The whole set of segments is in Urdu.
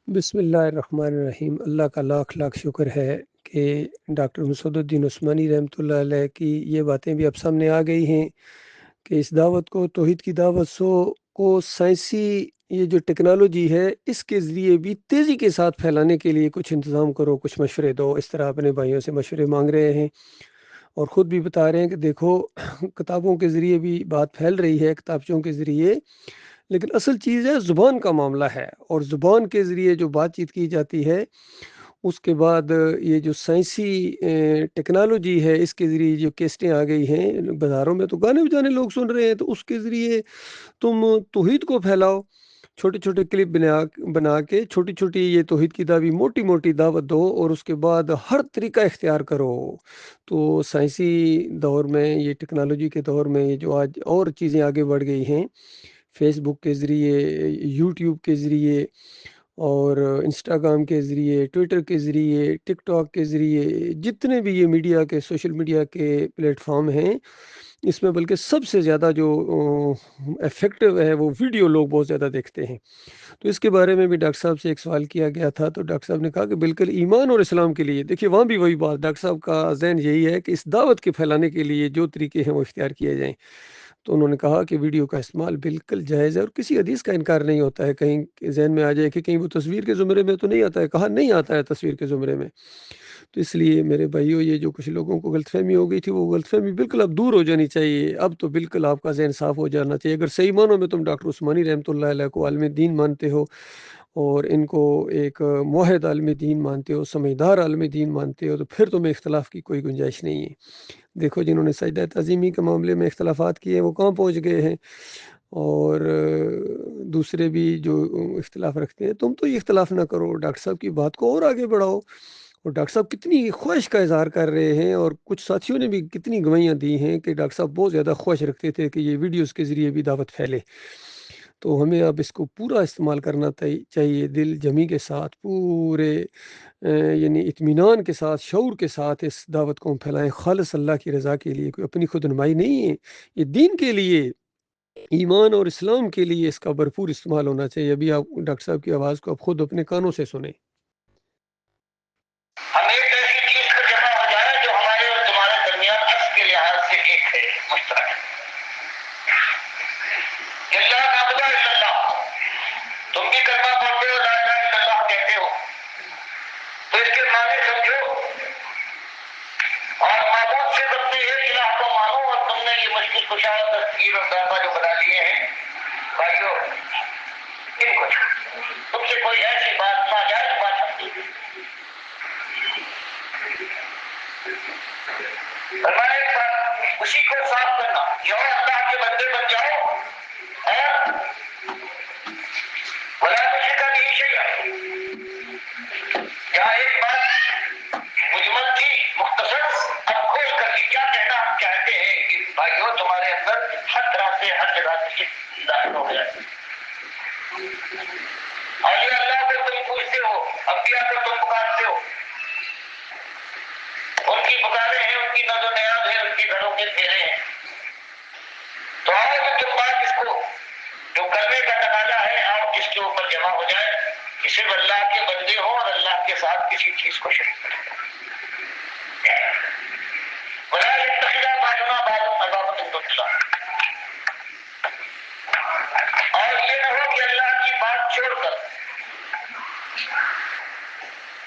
بسم اللہ الرحمن الرحیم۔ اللہ کا لاکھ لاکھ شکر ہے کہ ڈاکٹر مسعود الدین عثمانی رحمۃ اللہ علیہ کی یہ باتیں بھی اب سامنے آ گئی ہیں کہ اس دعوت کو، توحید کی دعوت کو سائنسی یہ جو ٹیکنالوجی ہے اس کے ذریعے بھی تیزی کے ساتھ پھیلانے کے لیے کچھ انتظام کرو، کچھ مشورے دو۔ اس طرح اپنے بھائیوں سے مشورے مانگ رہے ہیں اور خود بھی بتا رہے ہیں کہ دیکھو کتابوں کے ذریعے بھی بات پھیل رہی ہے، کتابچوں کے ذریعے، لیکن اصل چیز ہے زبان کا معاملہ ہے، اور زبان کے ذریعے جو بات چیت کی جاتی ہے اس کے بعد یہ جو سائنسی ٹیکنالوجی ہے اس کے ذریعے جو کیسٹیں آ گئی ہیں بازاروں میں، تو گانے بجانے لوگ سن رہے ہیں، تو اس کے ذریعے تم توحید کو پھیلاؤ، چھوٹے چھوٹے کلپ بنا کے چھوٹی چھوٹی یہ توحید کی دعوی موٹی موٹی دعوت دو، اور اس کے بعد ہر طریقہ اختیار کرو۔ تو سائنسی دور میں، یہ ٹیکنالوجی کے دور میں، یہ جو آج اور چیزیں آگے بڑھ گئی ہیں، فیس بک کے ذریعے، یوٹیوب کے ذریعے، اور انسٹاگرام کے ذریعے، ٹویٹر کے ذریعے، ٹک ٹاک کے ذریعے، جتنے بھی یہ میڈیا کے، سوشل میڈیا کے پلیٹ فارم ہیں، اس میں بلکہ سب سے زیادہ جو افیکٹو ہے وہ ویڈیو لوگ بہت زیادہ دیکھتے ہیں۔ تو اس کے بارے میں بھی ڈاکٹر صاحب سے ایک سوال کیا گیا تھا، تو ڈاکٹر صاحب نے کہا کہ بالکل ایمان اور اسلام کے لیے، دیکھیے وہاں بھی وہی بات، ڈاکٹر صاحب کا ذہن یہی ہے کہ اس دعوت کے پھیلانے کے لیے جو طریقے ہیں وہ اختیار کیے جائیں۔ تو انہوں نے کہا کہ ویڈیو کا استعمال بالکل جائز ہے، اور کسی حدیث کا انکار نہیں ہوتا ہے۔ کہیں ذہن میں آ جائے کہ کہیں وہ تصویر کے زمرے میں تو نہیں آتا ہے، کہا نہیں آتا ہے تصویر کے زمرے میں۔ تو اس لیے میرے بھائیو، یہ جو کچھ لوگوں کو غلط فہمی ہو گئی تھی، وہ غلط فہمی بالکل اب دور ہو جانی چاہیے۔ اب تو بالکل آپ کا ذہن صاف ہو جانا چاہیے۔ اگر صحیح معنوں میں تم ڈاکٹر عثمانی رحمۃ اللہ علیہ کو عالم دین مانتے ہو، اور ان کو ایک موحد عالم دین مانتے ہو، سمجھدار عالم دین مانتے ہو، تو پھر تمہیں اختلاف کی کوئی گنجائش نہیں ہے۔ دیکھو جنہوں نے سجدہ تعظیمی کے معاملے میں اختلافات کیے ہیں وہ کہاں پہنچ گئے ہیں، اور دوسرے بھی جو اختلاف رکھتے ہیں، تم تو یہ اختلاف نہ کرو، ڈاکٹر صاحب کی بات کو اور آگے بڑھاؤ۔ اور ڈاکٹر صاحب کتنی خواہش کا اظہار کر رہے ہیں، اور کچھ ساتھیوں نے بھی کتنی گواہیاں دی ہیں کہ ڈاکٹر صاحب بہت زیادہ خواہش رکھتے تھے کہ یہ ویڈیوز کے ذریعے بھی دعوت پھیلے۔ تو ہمیں اب اس کو پورا استعمال کرنا چاہیے، دل جمی کے ساتھ، پورے یعنی اطمینان کے ساتھ، شعور کے ساتھ اس دعوت کو ہم پھیلائیں، خالص اللہ کی رضا کے لیے، کوئی اپنی خود نمائی نہیں ہے، یہ دین کے لیے، ایمان اور اسلام کے لیے اس کا بھرپور استعمال ہونا چاہیے۔ ابھی آپ ڈاکٹر صاحب کی آواز کو آپ خود اپنے کانوں سے سنیں۔ ہم ایک ایسی چیز پر جمع ہو جائے جو ہمارے اور تمہارے درمیان عکس کے لحاظ سے ایک ہے، مشترک ہے۔ اللہ نعبد الا اللہ، تم بھی کلمہ پڑھتے ہو، لا الہ الا اللہ کہتے ہو، تو اس کے معنی سمجھو، اور معبود سے بنتے ہیں الہ کو مانو، اور تم نے یہ مشکل کشا تذکیر اور دعویٰ جو بنا لیے ہیں بھائیو، ان کو تم سے کوئی ایسی بات ناجائز بات فرمائے، اسی کو صاف کرنا، یا اللہ کے بندے بن جاؤ، اور ولا تشرک به شیئا، یا ایک بات مجمل تھی مختصر، اب کھول کر کے کیا کہنا ہم چاہتے ہیں کہ بھائیوں تمہارے اندر ہر طرح سے ہر جگہ سے شرک داخل ہو گیا ہے۔ اولیاء اللہ کو تم پوچھتے ہو، انبیاء کو تم پکارتے ہو، ان کی پکارے ہیں، ان کی نظر و نیاز ہے، ان کے گھروں کے پھیرے ہیں، تو آؤ کہ تم بات اس کو جو کرنے کا تقاضا ہے، آؤ اس کے اوپر جمع ہو جائے کہ صرف اللہ کے بندے ہوں اور اللہ کے ساتھ کسی چیز کو شریک کریں۔ ولا يتخذ بعضنا بعضا اربابا من دون اللہ، اور یہ نہ ہو کہ اللہ کی بات چھوڑ کر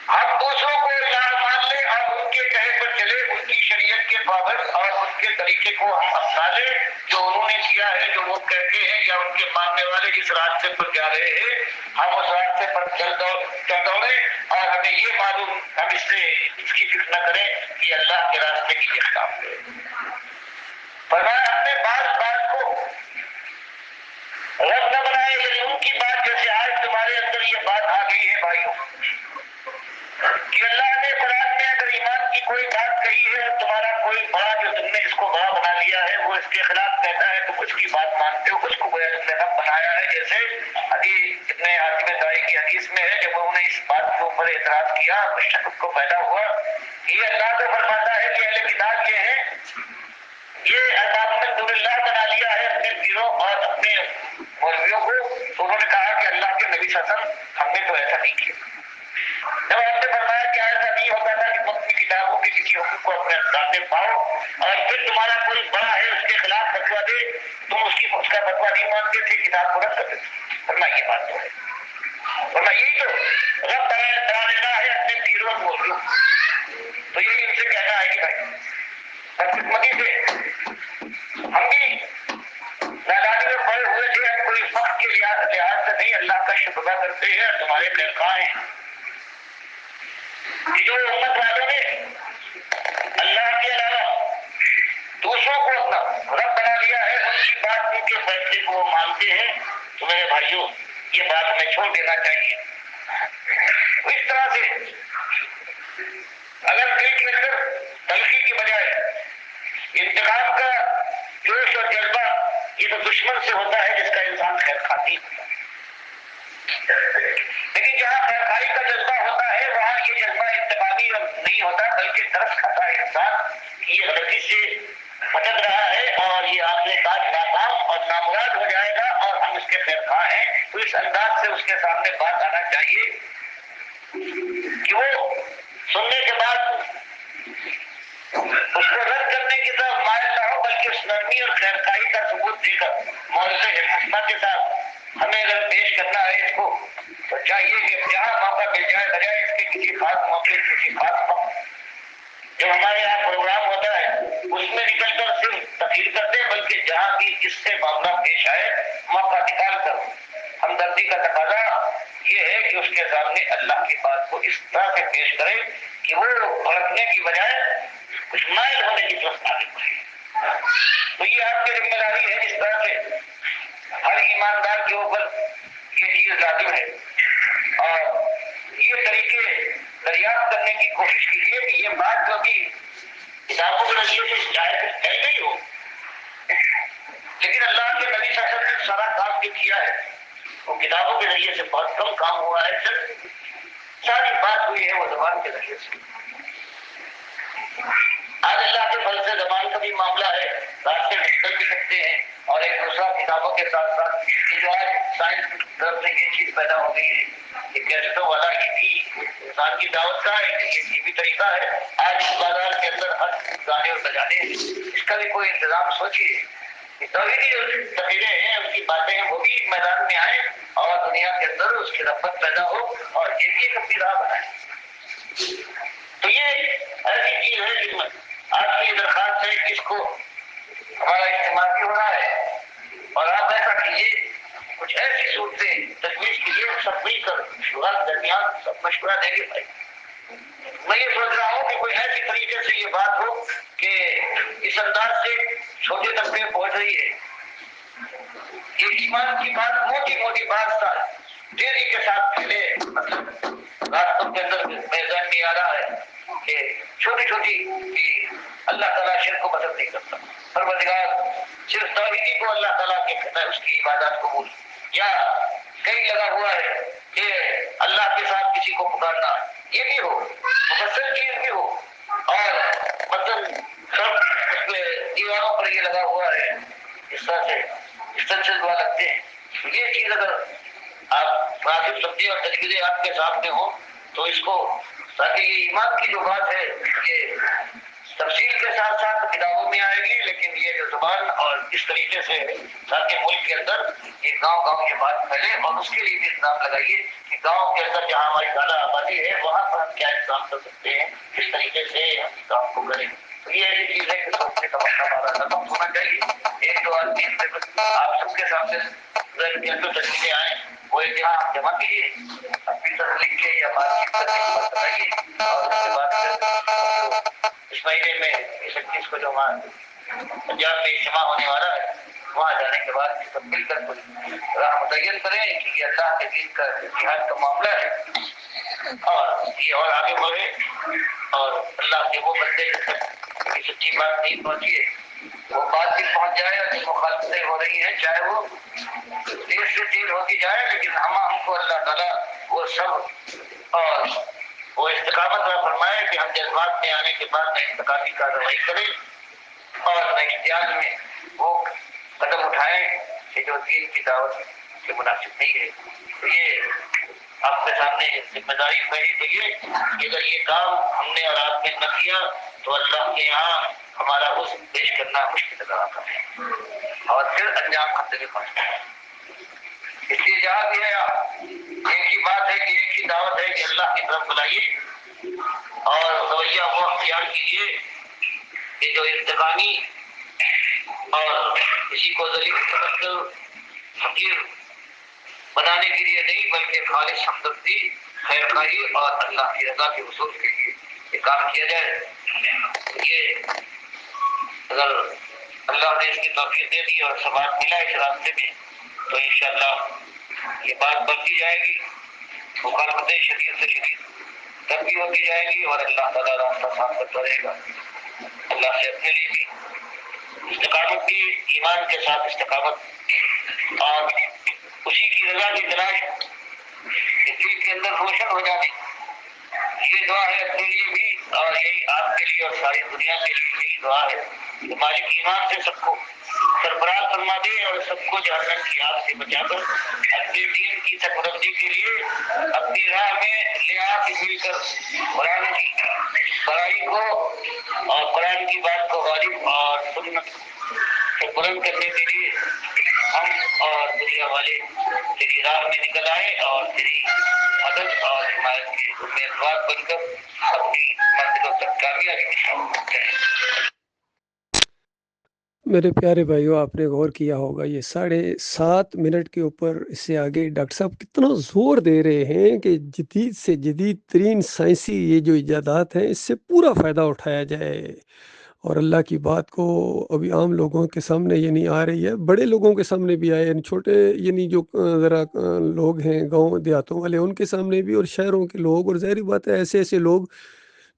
ہم دوسروں کو یاد مان لیں اور ان کے کہے پر چلے، ان کی شریعت کے پابند اور ان کے طریقے کو ہم اپنا لیں جو انہوں نے کیا ہے، جو وہ کہتے ہیں، یا ان کے ماننے والے جس راستے پر جا رہے ہیں ہم اس راستے پر چل دوڑیں، اور ہمیں یہ معلوم، ہم اس کی فکر نہ کریں کہ اللہ کے راستے کی یہ خلاف ہے۔ فرمایا ہم نے بات کو غلط نہ بنائے، یعنی ان کی بات جیسے آج تمہارے اندر یہ بات آ گئی ہے بھائیوں کہ اللہ نے قرآن میں اگر ایمان کی کوئی بات کہی ہے اور تمہارا کوئی بڑا جو تم نے اس کو بڑا بنا لیا ہے وہ اس کے خلاف کہتا ہے، تو اس کی بات مانتے ہو، اس کو گویا تم نے رب بنایا ہے۔ جیسے حدیث ابن حاتم طائی کی حدیث میں ہے، جب انہوں نے اس بات کے اوپر اعتراض کیا، کچھ شک کو پیدا ہوا، یہ اللہ تو فرماتا ہے کہ اہل کتاب یہ ہیں، یہ ارباب من دون اللہ بنا لیا ہے اپنے پیروں اور اپنے مولویوں کو، تو انہوں نے کہا کہ اللہ کے نبی صلی اللہ علیہ وسلم ہم نے تو ایسا نہیں کیا. جب ہم نے فرمایا کہ ایسا نہیں ہوتا تھا کہ تم اپنی کتابوں کے کسی حکم کو اپنے انداز میں پاؤ اور پھر تمہارا کوئی بڑا ہے اس کے خلاف فتویٰ دے, تم اس کا فتویٰ نہیں مانتے تھے, کتاب کو رد کر دیتے. فرمایا یہ بات تو ہے. فرمایا یہی تو رب بنا لینا ہے اپنے پیروں کو. تو یہی ان سے کہنا ہے کہ بھائی بدقسمتی سے ہم بھی نادانی میں پڑے ہوئے تھے, ہم کوئی وقت کے لحاظ سے نہیں اللہ کا شکر ادا کرتے ہیں. تمہارے خیرخواہ ہیں کہ جو امت والوں نے اللہ کے علاوہ دوسروں کو اپنا رب بنا لیا ہے, ان کی بات ان کے فیصلے کو وہ مانتے ہیں. تو میرے بھائیوں یہ بات ہمیں چھوڑ دینا چاہیے. اس طرح سے اگر دل کے اندر تلخی کی بجائے انتقام کا جوش اور جذبہ, یہ تو دشمن سے ہوتا ہے جس کا انسان خیر خواہی ہوتا ہے. لیکن جہاں خیر خواہی کا جذبہ ہوتا ہے وہاں یہ جذبہ انتقامی نہیں ہوتا, بلکہ ترس کھاتا ہے انسان کہ یہ غلطی سے بھٹک رہا ہے اور یہ آخر کار ناکام اور نامراد ہو جائے گا اور ہم اس کے خیر خواہ ہیں. تو اس انداز سے اس کے سامنے بات آنا چاہیے کہ وہ سننے کے بعد اس کو رد کرنے کی طرف مائل نہ ہو, بلکہ اس نرمی اور خیر خواہی کا ثبوت دے کر موضوع حکمت کے ساتھ ہمیں اگر پیش کرنا ہے اس کو تو چاہیے کہ جہاں موقع مل جائے بجائے اس کے کسی خاص موقع کسی خاص وقت جو ہمارے یہاں پروگرام ہوتا ہے اس میں نکل کر صرف تقریر کرتے ہیں, بلکہ جہاں بھی جس سے معاملہ پیش آئے موقع نکال کر ہمدردی کا تقاضا یہ ہے کہ اس کے سامنے اللہ کی بات کو اس طرح سے پیش کرے کہ وہ بھڑکنے کی بجائے کچھ مائل ہونے کی طرف آگے بڑھے. تو یہ آپ کی ذمہ داری ہے. اس طرح سے ہر ایماندار کے اوپر یہ چیز لازم ہے اور یہ طریقے دریافت کرنے کی کوشش کیجیے کہ یہ بات جو بھی کتابوں کے ذریعے سے شاید پھیل گئی ہو, لیکن اللہ کے نبی صلی اللہ علیہ وسلم نے سارا کام جو کیا ہے وہ کتابوں کے ذریعے سے بہت کم کام ہوا ہے. صرف ساری بات ہوئی ہے وہ زبان کے ذریعے سے. آج اللہ کے فضل سے زبان کا بھی معاملہ ہے, راستے نکل بھی سکتے ہیں. اور ایک دوسرا کتابوں کے ساتھ ساتھ یہ جو آج سائنس کی طرف سے یہ چیز پیدا ہو گئی ہے کہ کیسٹوں والا یہ بھی انسان کی دعوت کا یہ بھی طریقہ ہے. آج بازار کے اندر ہر گانے اور بجانے اس کا بھی کوئی انتظام سوچیے. توحیدی جو تقریریں ہیں اس کی باتیں وہ بھی میدان میں آئیں اور دنیا کے اندر اس کی رغبت پیدا ہو اور یہ بھی ایک اپنی راہ بنائے. تو یہ ایسی چیز ہے جس میں آپ کی درخواست ہے کہ اس کو ہمارا اجتماع بھی ہو رہا ہے اور آپ ایسا کیجیے, کچھ ایسی صورتیں تجویز کیجیے, سب مل کر شورا کے درمیان سب مشورہ دیں گے. بھائی میں یہ سوچ رہا ہوں کہ کوئی ایسی طریقے سے یہ بات ہو کہ اس انداز سے چھوٹے طبقے پہنچ رہی ہے. یہ ایمان کی بات موٹی موٹی بات تھا تیزی کے ساتھ پھیلے. مطلب راستوں کے اندر میدان میں آ رہا ہے کہ چھوٹی چھوٹی کہ اللہ تعالیٰ شرک کو پسند نہیں کرتا. پروردگار صرف توحیدی کو اللہ تعالیٰ کے کہتا ہے اس کی عبادت قبول, یا کہیں لگا ہوا ہے کہ اللہ کے ساتھ کسی کو پکارنا یہ بھی ہو, مفصل چیز بھی ہو, اور مطلب سب اس میں دیواروں پر یہ لگا ہوا ہے اس طرح سے اسٹنسل دعا لگتے ہیں. یہ چیز اگر آپ مناسب سمجھیں اور تجویزیں آپ کے سامنے ہوں تو اس کو, تاکہ یہ ایمان کی جو بات ہے یہ تفصیل کے ساتھ ساتھ کتابوں میں آئے گی, لیکن یہ جو زبان اور اس طریقے سے تاکہ ملک کے اندر یہ گاؤں گاؤں یہ بات پھیلے. اور اس کے لیے بھی انتظام لگائیے کہ گاؤں کے اندر جہاں ہماری زیادہ آبادی ہے وہاں پر ہم کیا انتظام کر سکتے ہیں, کس طریقے سے ہم کام کو کریں. تو یہ ایسی چیز ہے کہ سوچنے کا وقت ہمارا ختم ہونا چاہیے. ایک دو آدمی آپ سب کے سامنے تجویزیں آئیں وہ اتحاد جمع کیجیے, اپنی طرف لکھ کے یا بات چیت بتائیے, اور اس کے بعد اس مہینے میں 21 کو جو پنجاب میں اجتماع ہونے والا ہے وہاں جانے کے بعد سب مل کر راہ متعین کریں کہ یہ اللہ کے دین کا اتحاد کا معاملہ ہے اور یہ اور آگے بڑھے اور اللہ کے وہ بندے کی سچی بات نہیں پہنچی ہے وہ بات بھی پہنچ جائے, اور جو مخالفتیں ہو رہی ہیں چاہے وہ دیر سے دیر ہوتی جائے لیکن ہم کو اللہ تعالیٰ وہ سب اور وہ استقامت میں فرمائے کہ ہم جذبات میں آنے کے بعد نہ انتقامی کارروائی کریں اور نہ احتیاط میں وہ قدم اٹھائیں کہ جو دین کی دعوت کے مناسب نہیں ہے. تو یہ آپ کے سامنے ذمہ داری پہلی تو یہ کہ اگر یہ کام ہم نے اور آپ نے نہ کیا تو اللہ کے یہاں ہمارا حسن پیش کرنا مشکل لگا ہے اور پھر انجام خطرے پہنچتا ہے. اس لیے جہاں بھی ہے ایک ہی بات ہے کہ ایک ہی دعوت ہے کہ اللہ کی طرف بلائیے اور رویہ وہ اختیار کیجیے کہ جو انتقامی اور کسی کو ذلیل سمجھ کر فقیر بنانے کے لیے نہیں بلکہ خالص ہمدردی خیر خواہی اور اللہ کی رضا کے حصول کے لیے یہ کام کیا جائے. یہ اگر اللہ نے اس کی توفیق دے دی اور ثبات ملا اس راستے میں تو انشاءاللہ یہ بات بڑھتی جائے گی, مخالفتیں شدید سے شدید تب بھی ہوتی جائے گی اور اللہ تعالیٰ راستہ صاف کرتا رہے گا. اللہ سے اپنے لیے بھی استقامت کی, ایمان کے ساتھ استقامت اور اسی کی رضا کی تلاش دل کے اندر روشن ہو جانے, یہ دعا ہے اپنے لیے بھی اور یہی آپ کے لیے اور ساری دنیا کے لیے یہی دعا ہے کہ مالک ایمان سے سب کو سرفراز فرما دے اور سب کو جہنم کی آگ سے بچا کر اپنے دین کی سربلندی کے لیے اپنی راہ میں لے آ کے مل کر قرآن کی بڑائی کو اور قرآن کی بات کو غالب اور سنت کو بلند کرنے کے لیے ہم اور دنیا والے تیری راہ میں نکل آئے اور تیری مدد اور حمایت کے امیدوار بن کر اپنی منزلوں تک کامیابی کی شامل کریں. میرے پیارے بھائیوں, آپ نے غور کیا ہوگا یہ 7.5 منٹ کے اوپر اس سے آگے ڈاکٹر صاحب کتنا زور دے رہے ہیں کہ جدید سے جدید ترین سائنسی یہ جو ایجادات ہیں اس سے پورا فائدہ اٹھایا جائے اور اللہ کی بات کو ابھی عام لوگوں کے سامنے یہ نہیں آ رہی ہے, بڑے لوگوں کے سامنے بھی آئے, یعنی چھوٹے یعنی جو ذرا لوگ ہیں گاؤں دیہاتوں والے ان کے سامنے بھی, اور شہروں کے لوگ, اور ظاہری بات ہے ایسے ایسے لوگ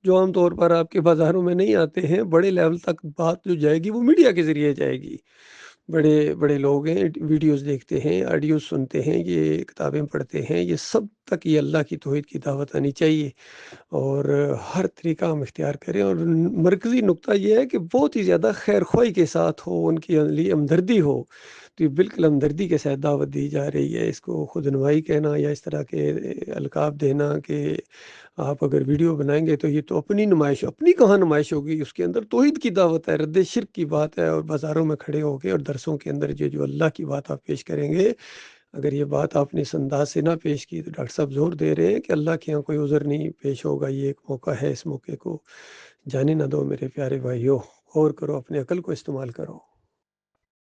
جو عام طور پر آپ کے بازاروں میں نہیں آتے ہیں, بڑے لیول تک بات جو جائے گی وہ میڈیا کے ذریعے جائے گی. بڑے بڑے لوگ ہیں, ویڈیوز دیکھتے ہیں, آڈیوز سنتے ہیں, یہ کتابیں پڑھتے ہیں, یہ سب تک یہ اللہ کی توحید کی دعوت آنی چاہیے اور ہر طریقہ ہم اختیار کریں. اور مرکزی نقطہ یہ ہے کہ بہت ہی زیادہ خیر خواہی کے ساتھ ہو, ان کی لیے ہمدردی ہو, تو یہ بالکل ہمدردی کے ساتھ دعوت دی جا رہی ہے. اس کو خود نمائی کہنا یا اس طرح کے القاب دینا کہ آپ اگر ویڈیو بنائیں گے تو یہ تو اپنی نمائش, اپنی کہاں نمائش ہوگی, اس کے اندر توحید کی دعوت ہے, رد شرک کی بات ہے, اور بازاروں میں کھڑے ہو کے اور درسوں کے اندر جو اللہ کی بات آپ پیش کریں گے, اگر یہ بات آپ نے اس انداز سے نہ پیش کی تو ڈاکٹر صاحب زور دے رہے ہیں کہ اللہ کے یہاں کوئی عذر نہیں پیش ہوگا. یہ ایک موقع ہے, اس موقع کو جانے نہ دو میرے پیارے بھائیوں, اور کرو, اپنے عقل کو استعمال کرو.